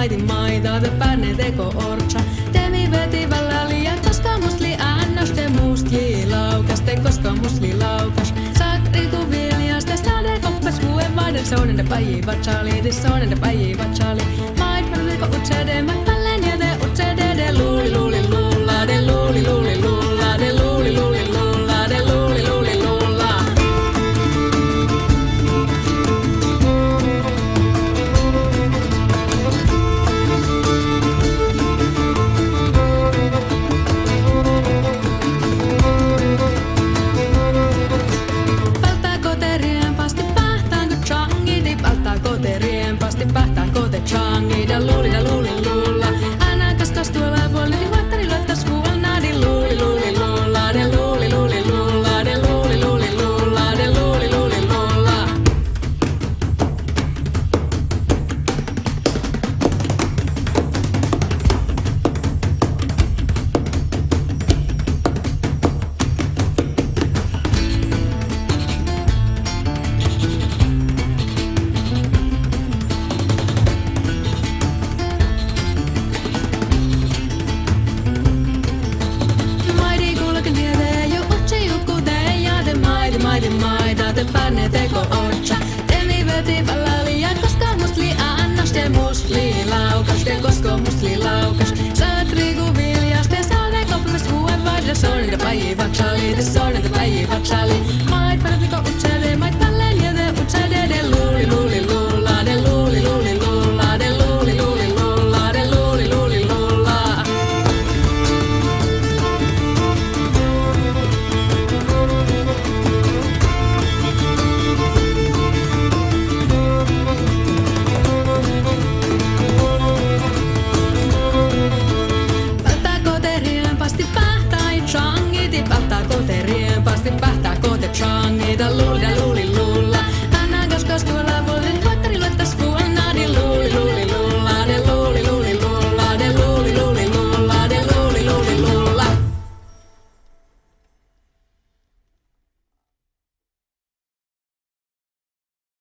maiti maita, te pärne teko ortsa. Te mi veti väläli ja koska musli annos, te mustli laukas, te koska musli laukas. Sakri ku viljas, te saade koppas kuen vaiden sonen de päivi vatsali, te sonen de päivi vatsali. Mait pärne teko utsede, mait pallen ja te utsede, de luuli luuli luulla, de luuli luuli luulla, de luuli luuli luulla, de luuli luuli luulla. Changi da luuli luulla. Aina kaskas tuolla vuolla, niin huottari luottas kuulna. De luuli luuli luulla, de luuli luuli luulla, de luuli luuli luulla, de luuli luuli luulla. Maita, te pärne teko ortsa. Te mi veti väläli ja koska musli annos, te musli laukas, te koska musli laukas. Saat riiku viljas, te saade koppas kuen vaiden sonen de päivi vatsali, te sonen de päivi vatsali. Mait pärne teko utsede, mait pallen ja te utsede, de luuli luuli.